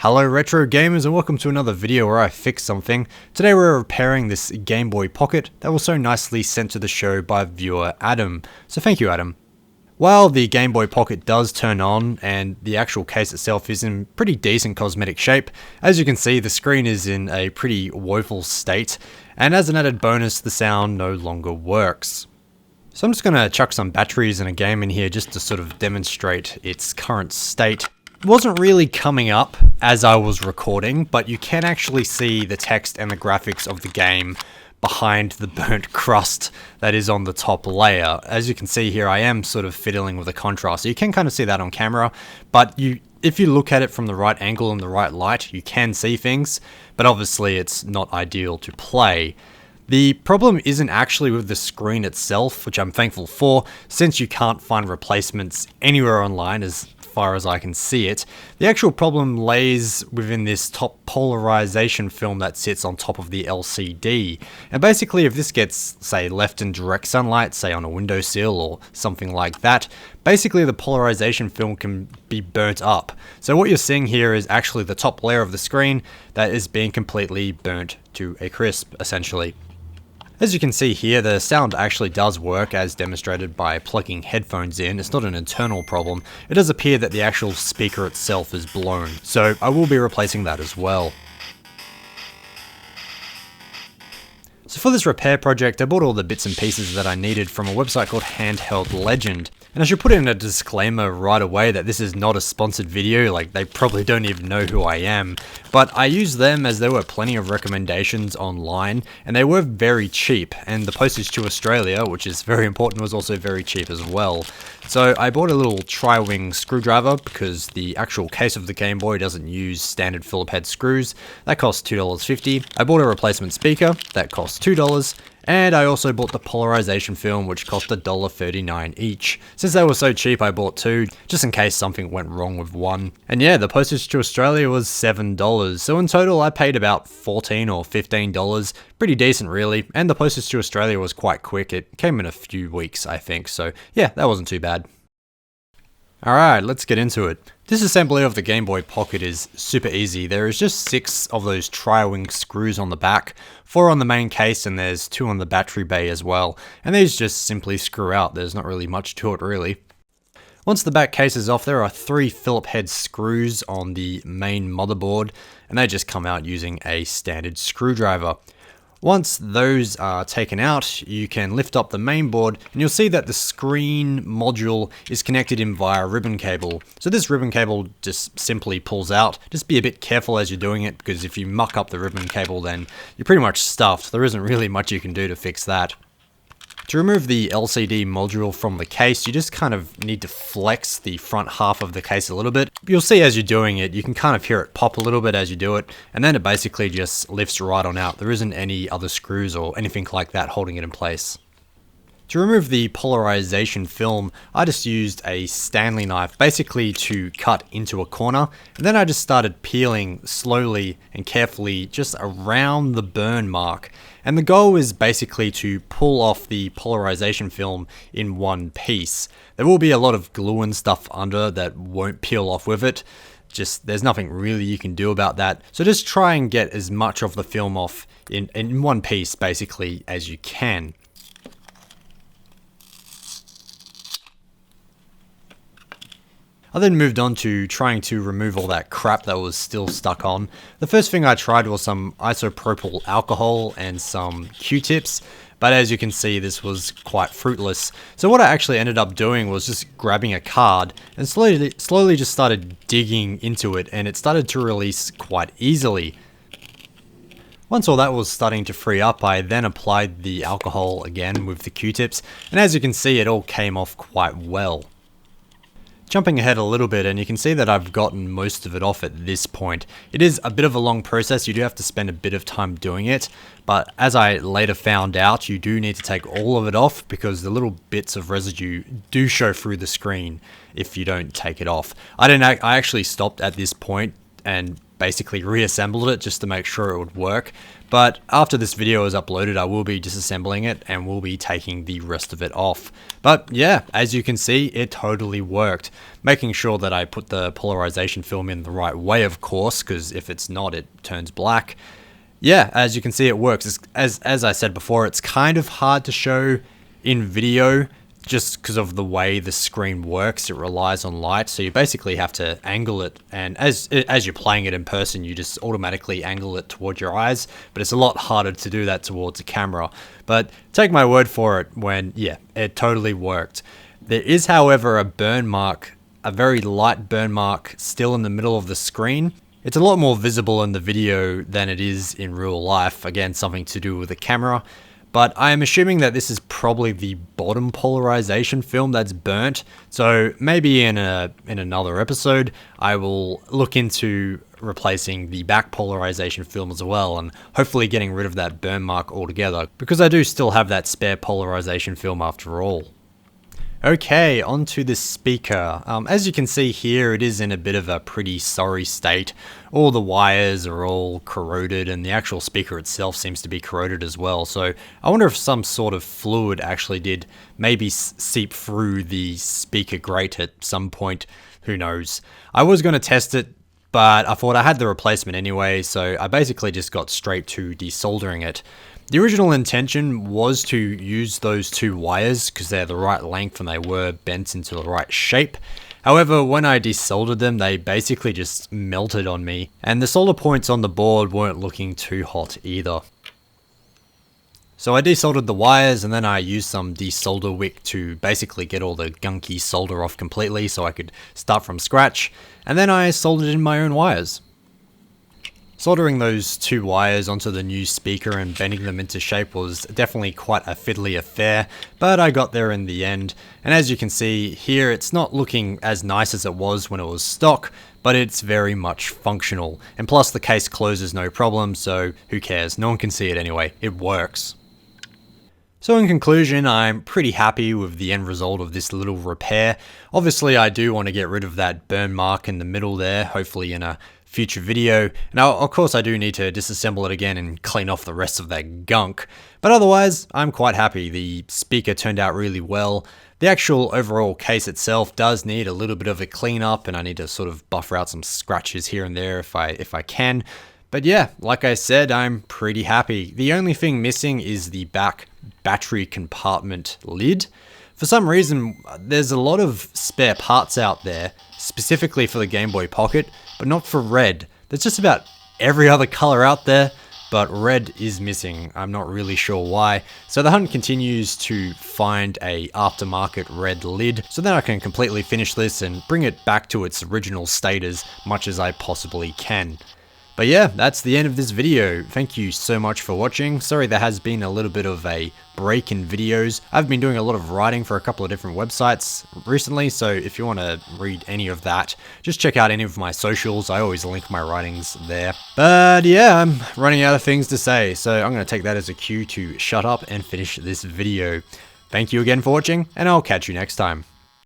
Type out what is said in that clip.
Hello retro gamers and welcome to another video where I fix something. Today we're repairing this Game Boy Pocket that was so nicely sent to the show by viewer Adam. So thank you, Adam. While the Game Boy Pocket does turn on and the actual case itself is in pretty decent cosmetic shape, as you can see the screen is in a pretty woeful state, and as an added bonus the sound no longer works. So I'm just going to chuck some batteries and a game in here just to sort of demonstrate its current state. It wasn't really coming up as I was recording, but you can actually see the text and the graphics of the game behind the burnt crust that is on the top layer. As you can see here, I am sort of fiddling with the contrast, so you can kind of see that on camera, but if you look at it from the right angle and the right light, you can see things, but obviously it's not ideal to play. The problem isn't actually with the screen itself, which I'm thankful for, since you can't find replacements anywhere online as far as I can see it. The actual problem lays within this top polarization film that sits on top of the LCD. And basically if this gets, say, left in direct sunlight, say on a windowsill or something like that, basically the polarization film can be burnt up. So what you're seeing here is actually the top layer of the screen that is being completely burnt to a crisp, essentially. As you can see here, the sound actually does work as demonstrated by plugging headphones in. It's not an internal problem. It does appear that the actual speaker itself is blown, so I will be replacing that as well. So for this repair project, I bought all the bits and pieces that I needed from a website called Handheld Legend. And I should put in a disclaimer right away that this is not a sponsored video, like they probably don't even know who I am. But I used them as there were plenty of recommendations online, and they were very cheap, and the postage to Australia, which is very important, was also very cheap as well. So I bought a little tri-wing screwdriver because the actual case of the Game Boy doesn't use standard Phillip head screws. That cost $2.50. I bought a replacement speaker, that cost $2. And I also bought the polarization film, which cost $1.39 each. Since they were so cheap, I bought two, just in case something went wrong with one. And yeah, the postage to Australia was $7. So in total, I paid about $14 or $15. Pretty decent, really. And the postage to Australia was quite quick. It came in a few weeks, I think. So yeah, that wasn't too bad. Alright, let's get into it. Disassembly of the Game Boy Pocket is super easy. There is just 6 of those tri-wing screws on the back, 4 on the main case, and there's 2 on the battery bay as well. And these just simply screw out, there's not really much to it really. Once the back case is off, there are 3 Phillip head screws on the main motherboard, and they just come out using a standard screwdriver. Once those are taken out, you can lift up the main board and you'll see that the screen module is connected in via ribbon cable. So this ribbon cable just simply pulls out. Just be a bit careful as you're doing it, because if you muck up the ribbon cable then you're pretty much stuffed. There isn't really much you can do to fix that. To remove the LCD module from the case, you just kind of need to flex the front half of the case a little bit. You'll see as you're doing it, you can kind of hear it pop a little bit as you do it, and then it basically just lifts right on out. There isn't any other screws or anything like that holding it in place. To remove the polarization film, I just used a Stanley knife basically to cut into a corner, and then I just started peeling slowly and carefully just around the burn mark. And the goal is basically to pull off the polarization film in one piece. There will be a lot of glue and stuff under that won't peel off with it. Just there's nothing really you can do about that. So just try and get as much of the film off in one piece basically as you can. I then moved on to trying to remove all that crap that was still stuck on. The first thing I tried was some isopropyl alcohol and some Q-tips, but as you can see this was quite fruitless. So what I actually ended up doing was just grabbing a card and slowly just started digging into it, and it started to release quite easily. Once all that was starting to free up, I then applied the alcohol again with the Q-tips, and as you can see it all came off quite well. Jumping ahead a little bit, and you can see that I've gotten most of it off at this point. It is a bit of a long process, you do have to spend a bit of time doing it, but as I later found out, you do need to take all of it off because the little bits of residue do show through the screen if you don't take it off. I actually stopped at this point and basically reassembled it just to make sure it would work. But after this video is uploaded, I will be disassembling it and will be taking the rest of it off. But yeah, as you can see, it totally worked. Making sure that I put the polarization film in the right way, of course, because if it's not, it turns black. Yeah, as you can see, it works. As I said before, it's kind of hard to show in video just because of the way the screen works. It relies on light, so you basically have to angle it, and as you're playing it in person, you just automatically angle it toward your eyes, but it's a lot harder to do that towards a camera. But take my word for it when, yeah, it totally worked. There is, however, a burn mark, a very light burn mark still in the middle of the screen. It's a lot more visible in the video than it is in real life, again, something to do with the camera. But I am assuming that this is probably the bottom polarization film that's burnt. So maybe in another episode, I will look into replacing the back polarization film as well, and hopefully getting rid of that burn mark altogether, because I do still have that spare polarization film after all. Okay, onto the speaker. As you can see here, it is in a bit of a pretty sorry state. All the wires are all corroded, and the actual speaker itself seems to be corroded as well. So I wonder if some sort of fluid actually did maybe seep through the speaker grate at some point. Who knows? I was going to test it, but I thought I had the replacement anyway, so I basically just got straight to desoldering it. The original intention was to use those two wires because they're the right length and they were bent into the right shape. However, when I desoldered them, they basically just melted on me, and the solder points on the board weren't looking too hot either. So I desoldered the wires, and then I used some desolder wick to basically get all the gunky solder off completely so I could start from scratch, and then I soldered in my own wires. Soldering those two wires onto the new speaker and bending them into shape was definitely quite a fiddly affair, but I got there in the end. And as you can see here, it's not looking as nice as it was when it was stock, but it's very much functional. And plus the case closes no problem, so who cares? No one can see it anyway. It works. So in conclusion, I'm pretty happy with the end result of this little repair. Obviously, I do want to get rid of that burn mark in the middle there, hopefully in a future video. Now, of course, I do need to disassemble it again and clean off the rest of that gunk, but otherwise, I'm quite happy. The speaker turned out really well. The actual overall case itself does need a little bit of a cleanup, and I need to sort of buffer out some scratches here and there if I can. But yeah, like I said, I'm pretty happy. The only thing missing is the back battery compartment lid. For some reason, there's a lot of spare parts out there, specifically for the Game Boy Pocket, but not for red. There's just about every other color out there, but red is missing. I'm not really sure why. So the hunt continues to find a aftermarket red lid, so then I can completely finish this and bring it back to its original state as much as I possibly can. But yeah, that's the end of this video. Thank you so much for watching. Sorry there has been a little bit of a break in videos. I've been doing a lot of writing for a couple of different websites recently, so if you want to read any of that, just check out any of my socials. I always link my writings there. But yeah, I'm running out of things to say, so I'm going to take that as a cue to shut up and finish this video. Thank you again for watching, and I'll catch you next time.